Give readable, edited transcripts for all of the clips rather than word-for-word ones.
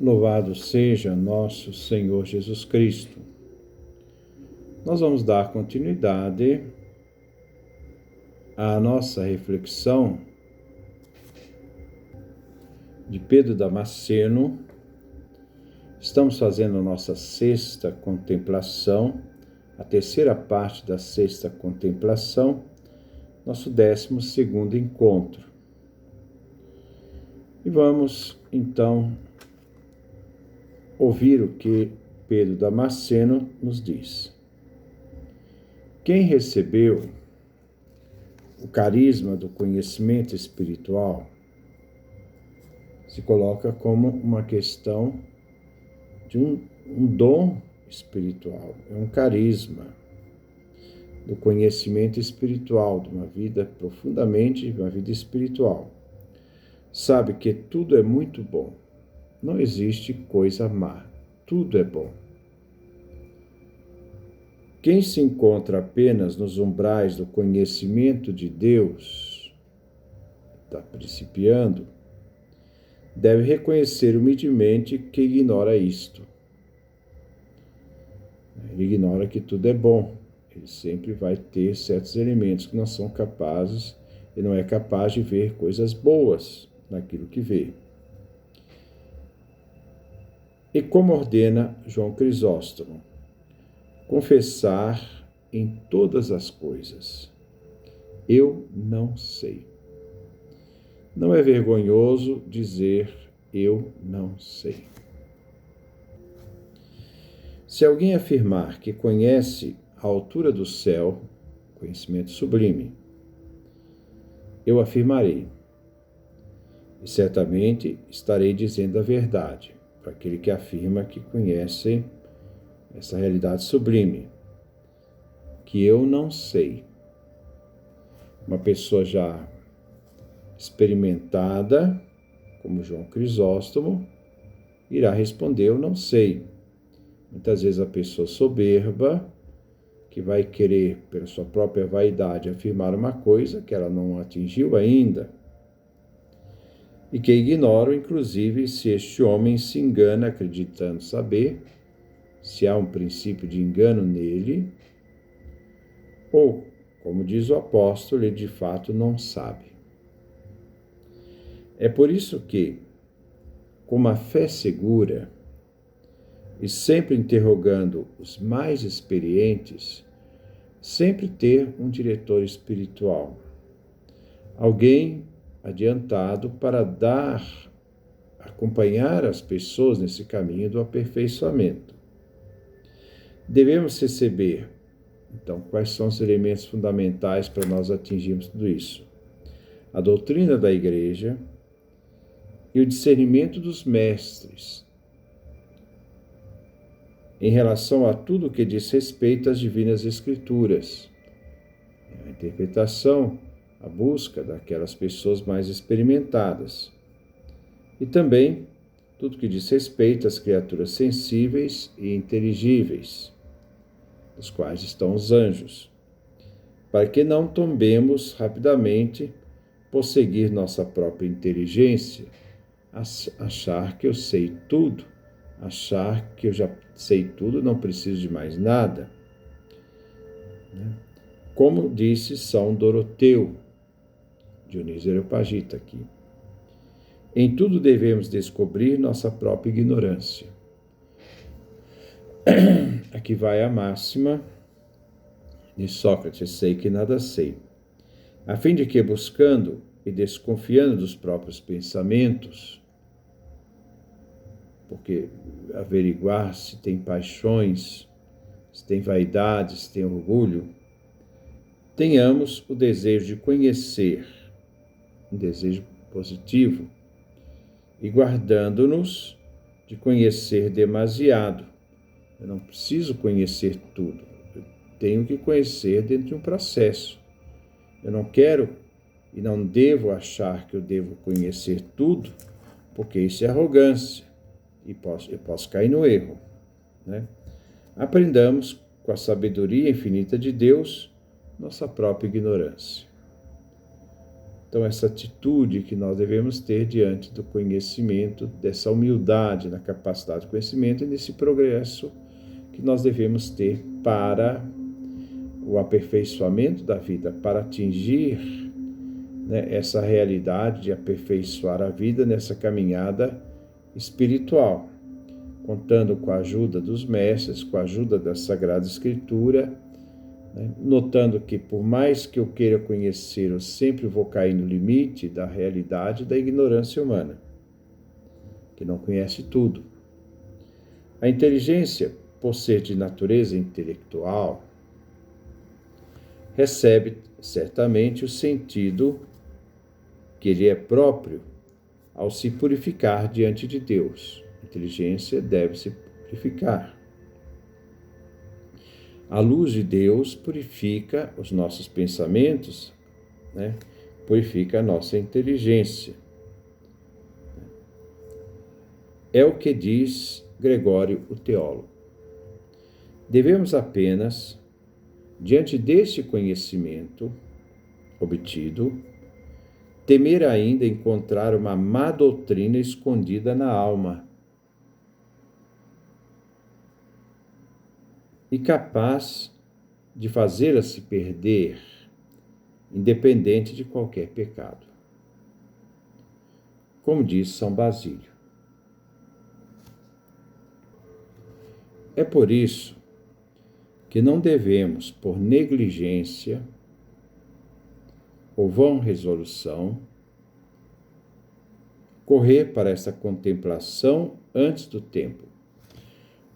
Louvado seja nosso Senhor Jesus Cristo. Nós vamos dar continuidade à nossa reflexão de Pedro Damasceno. Estamos fazendo a nossa sexta contemplação, a terceira parte da sexta contemplação, nosso 12º encontro. E vamos, então, ouvir o que Pedro Damasceno nos diz. Quem recebeu o carisma do conhecimento espiritual se coloca como uma questão de um dom espiritual, é um carisma do conhecimento espiritual, de uma vida uma vida espiritual. Sabe que tudo é muito bom, não existe coisa má, tudo é bom. Quem se encontra apenas nos umbrais do conhecimento de Deus, está principiando, deve reconhecer humildemente que ignora isto. Ele ignora que tudo é bom. Ele sempre vai ter certos elementos que não são capazes, ele não é capaz de ver coisas boas naquilo que vê. E como ordena João Crisóstomo, confessar em todas as coisas: eu não sei. Não é vergonhoso dizer eu não sei. Se alguém afirmar que conhece a altura do céu, conhecimento sublime, eu afirmarei, e certamente estarei dizendo a verdade para aquele que afirma que conhece essa realidade sublime, que eu não sei. Uma pessoa já experimentada, como João Crisóstomo, irá responder eu não sei. Muitas vezes a pessoa soberba, que vai querer, pela sua própria vaidade, afirmar uma coisa que ela não atingiu ainda, e que ignora, inclusive, se este homem se engana acreditando saber, se há um princípio de engano nele, ou, como diz o apóstolo, ele de fato não sabe. É por isso que, com uma fé segura, e sempre interrogando os mais experientes, sempre ter um diretor espiritual, alguém adiantado para acompanhar as pessoas nesse caminho do aperfeiçoamento. Devemos receber, então, quais são os elementos fundamentais para nós atingirmos tudo isso? A doutrina da Igreja e o discernimento dos mestres em relação a tudo que diz respeito às divinas escrituras, a interpretação, a busca daquelas pessoas mais experimentadas, e também tudo que diz respeito às criaturas sensíveis e inteligíveis, dos quais estão os anjos, para que não tombemos rapidamente por seguir nossa própria inteligência, achar que eu sei tudo, achar que eu já sei tudo, não preciso de mais nada. Como disse São Doroteu, Dionísio Areopagita aqui, em tudo devemos descobrir nossa própria ignorância. Aqui vai a máxima de Sócrates, sei que nada sei, a fim de que, buscando e desconfiando dos próprios pensamentos, porque averiguar se tem paixões, se tem vaidade, se tem orgulho, tenhamos o desejo de conhecer, um desejo positivo, e guardando-nos de conhecer demasiado. Eu não preciso conhecer tudo, eu tenho que conhecer dentro de um processo. Eu não quero e não devo achar que eu devo conhecer tudo, porque isso é arrogância. E eu posso cair no erro, né? Aprendamos com a sabedoria infinita de Deus nossa própria ignorância. Então, essa atitude que nós devemos ter diante do conhecimento, dessa humildade na capacidade de conhecimento e nesse progresso que nós devemos ter para o aperfeiçoamento da vida, para atingir, né, essa realidade de aperfeiçoar a vida nessa caminhada espiritual, contando com a ajuda dos mestres, com a ajuda da Sagrada Escritura, né, notando que por mais que eu queira conhecer, eu sempre vou cair no limite da realidade da ignorância humana, que não conhece tudo. A inteligência, por ser de natureza intelectual, recebe certamente o sentido que lhe é próprio ao se purificar diante de Deus. A inteligência deve se purificar. A luz de Deus purifica os nossos pensamentos, né? Purifica a nossa inteligência. É o que diz Gregório o teólogo. Devemos apenas, diante deste conhecimento obtido, temer ainda encontrar uma má doutrina escondida na alma e capaz de fazê-la se perder, independente de qualquer pecado. Como diz São Basílio. É por isso que não devemos, por negligência ou vã resolução, correr para essa contemplação antes do tempo.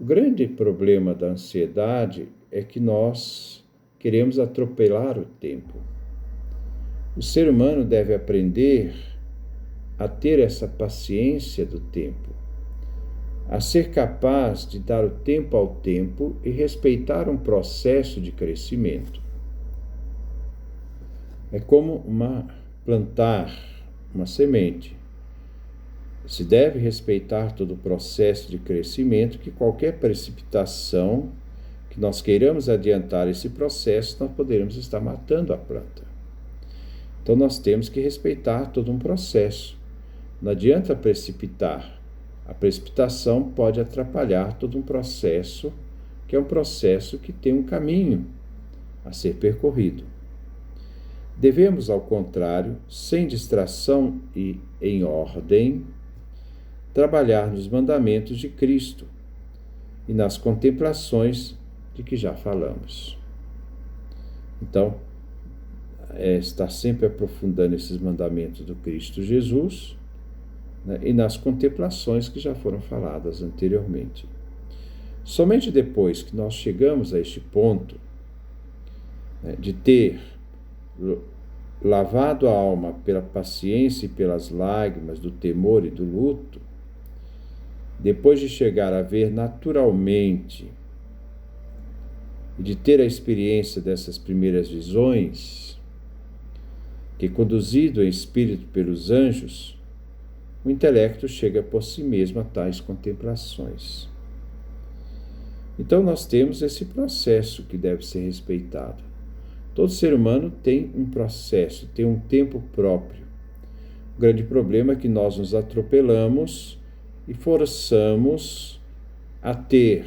O grande problema da ansiedade é que nós queremos atropelar o tempo. O ser humano deve aprender a ter essa paciência do tempo, a ser capaz de dar o tempo ao tempo e respeitar um processo de crescimento. É como plantar uma semente. Se deve respeitar todo o processo de crescimento, que qualquer precipitação que nós queiramos adiantar esse processo, nós poderemos estar matando a planta. Então nós temos que respeitar todo um processo. Não adianta precipitar. A precipitação pode atrapalhar todo um processo, que é um processo que tem um caminho a ser percorrido. Devemos, ao contrário, sem distração e em ordem, trabalhar nos mandamentos de Cristo e nas contemplações de que já falamos. Então, estar sempre aprofundando esses mandamentos do Cristo Jesus, né, e nas contemplações que já foram faladas anteriormente. Somente depois que nós chegamos a este ponto, né, de ter lavado a alma pela paciência e pelas lágrimas do temor e do luto, depois de chegar a ver naturalmente e de ter a experiência dessas primeiras visões, que conduzido em espírito pelos anjos, o intelecto chega por si mesmo a tais contemplações. Então nós temos esse processo que deve ser respeitado. Todo ser humano tem um processo, tem um tempo próprio. O grande problema é que nós nos atropelamos e forçamos a ter,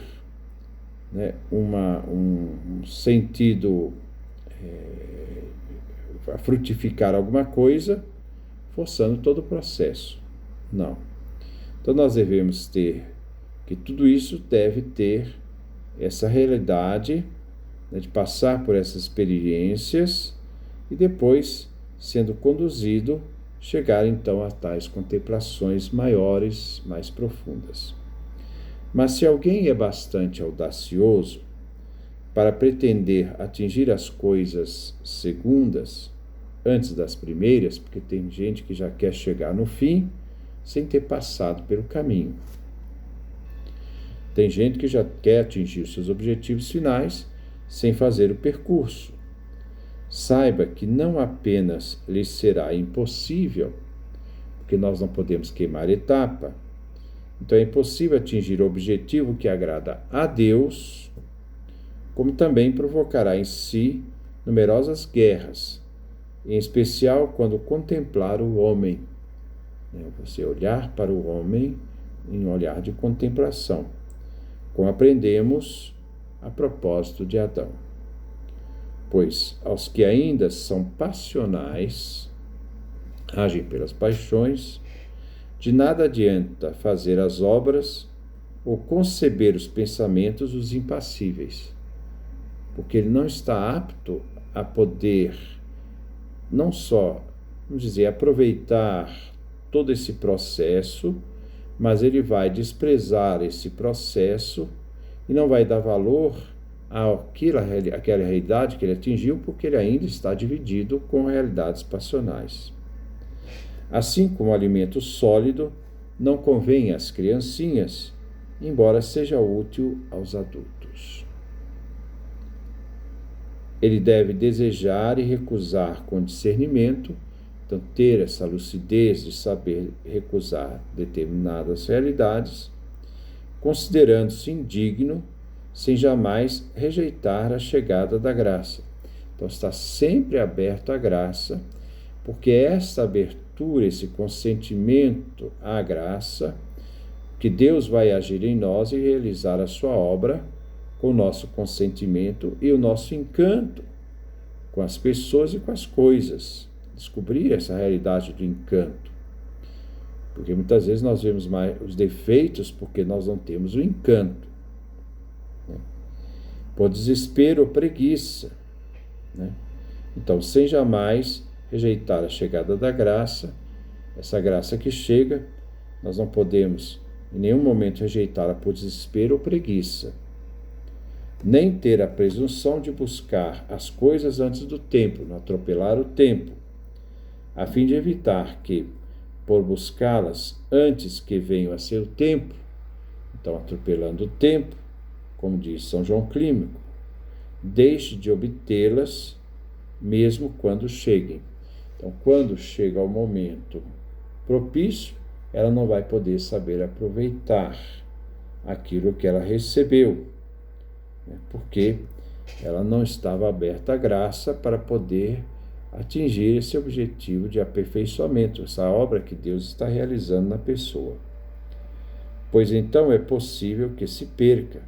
né, um sentido, a frutificar alguma coisa, forçando todo o processo. Não. Então nós devemos ter que tudo isso deve ter essa realidade, né, de passar por essas experiências e depois, sendo conduzido, chegar então a tais contemplações maiores, mais profundas. Mas se alguém é bastante audacioso para pretender atingir as coisas segundas antes das primeiras, porque tem gente que já quer chegar no fim sem ter passado pelo caminho. Tem gente que já quer atingir seus objetivos finais sem fazer o percurso. Saiba que não apenas lhe será impossível, porque nós não podemos queimar etapa, então é impossível atingir o objetivo que agrada a Deus, como também provocará em si numerosas guerras, em especial quando contemplar o homem, né? Você olhar para o homem em um olhar de contemplação, como aprendemos a propósito de Adão. Pois aos que ainda são passionais, agem pelas paixões, de nada adianta fazer as obras ou conceber os pensamentos dos impassíveis, porque ele não está apto a poder, não só, vamos dizer, aproveitar todo esse processo, mas ele vai desprezar esse processo e não vai dar valor àquela realidade que ele atingiu, porque ele ainda está dividido com realidades passionais. Assim como o alimento sólido não convém às criancinhas, embora seja útil aos adultos. Ele deve desejar e recusar com discernimento, então ter essa lucidez de saber recusar determinadas realidades, considerando-se indigno, sem jamais rejeitar a chegada da graça. Então está sempre aberto à graça, porque esta abertura, esse consentimento à graça, que Deus vai agir em nós e realizar a sua obra com o nosso consentimento e o nosso encanto com as pessoas e com as coisas. Descobrir essa realidade do encanto. Porque muitas vezes nós vemos mais os defeitos porque nós não temos o encanto. Né? Por desespero ou preguiça. Né? Então, sem jamais rejeitar a chegada da graça, essa graça que chega, nós não podemos em nenhum momento rejeitá-la por desespero ou preguiça, nem ter a presunção de buscar as coisas antes do tempo, não atropelar o tempo, a fim de evitar que, por buscá-las antes que venham a seu tempo, então atropelando o tempo, como diz São João Clímaco, deixe de obtê-las mesmo quando cheguem. Então, quando chega o momento propício, ela não vai poder saber aproveitar aquilo que ela recebeu, né? Porque ela não estava aberta à graça para poder atingir esse objetivo de aperfeiçoamento, essa obra que Deus está realizando na pessoa. Pois então é possível que se perca,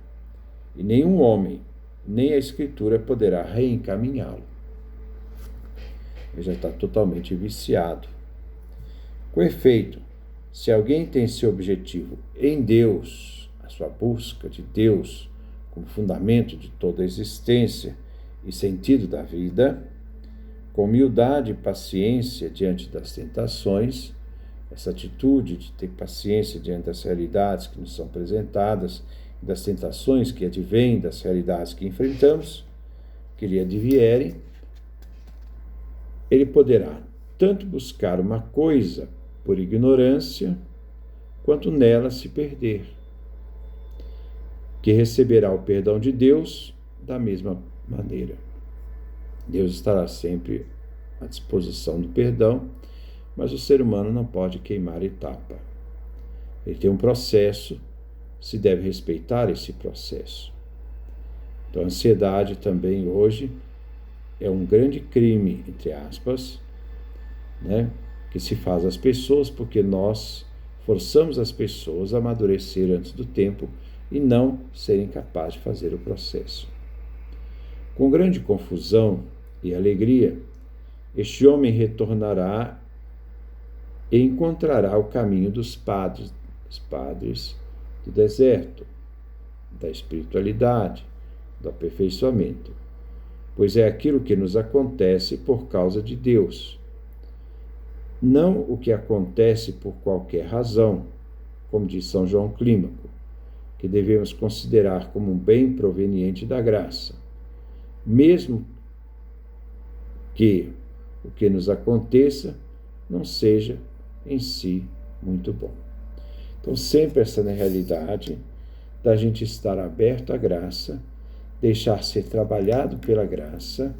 e nenhum homem, nem a Escritura poderá reencaminhá-lo. Ele já está totalmente viciado. Com efeito, se alguém tem seu objetivo em Deus, a sua busca de Deus como fundamento de toda a existência e sentido da vida, com humildade e paciência diante das tentações, essa atitude de ter paciência diante das realidades que nos são apresentadas, das tentações que advêm das realidades que enfrentamos, que lhe advierem, ele poderá tanto buscar uma coisa por ignorância, quanto nela se perder, que receberá o perdão de Deus da mesma maneira. Deus estará sempre à disposição do perdão, mas o ser humano não pode queimar etapa. Ele tem um processo, se deve respeitar esse processo. Então, a ansiedade também hoje é um grande crime, entre aspas, né, que se faz às pessoas, porque nós forçamos as pessoas a amadurecer antes do tempo e não serem capazes de fazer o processo. Com grande confusão e alegria, este homem retornará e encontrará o caminho dos padres do deserto, da espiritualidade, do aperfeiçoamento, pois é aquilo que nos acontece por causa de Deus, não o que acontece por qualquer razão, como diz São João Clímaco, que devemos considerar como um bem proveniente da graça, mesmo que o que nos aconteça não seja em si muito bom. Então, sempre essa realidade da gente estar aberto à graça, deixar ser trabalhado pela graça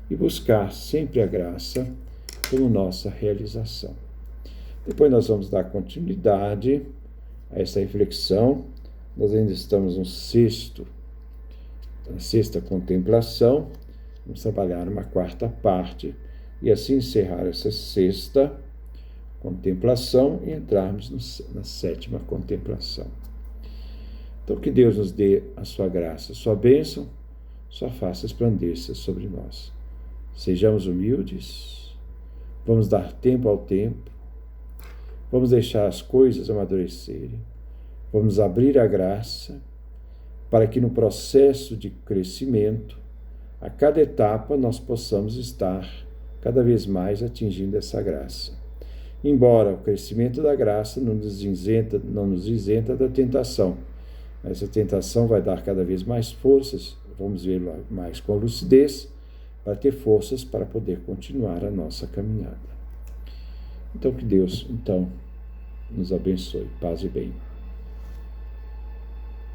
e buscar sempre a graça como nossa realização. Depois nós vamos dar continuidade a essa reflexão. Nós ainda estamos na sexta contemplação. Vamos trabalhar uma quarta parte e assim encerrar essa sexta contemplação e entrarmos na sétima contemplação. Então, que Deus nos dê a sua graça, a sua bênção, sua face resplandeça sobre nós. Sejamos humildes, vamos dar tempo ao tempo, vamos deixar as coisas amadurecerem, vamos abrir a graça para que no processo de crescimento, a cada etapa, nós possamos estar cada vez mais atingindo essa graça. Embora o crescimento da graça não nos isenta da tentação, essa tentação vai dar cada vez mais forças, vamos ver mais com lucidez, para ter forças para poder continuar a nossa caminhada. Então, que Deus, nos abençoe. Paz e bem.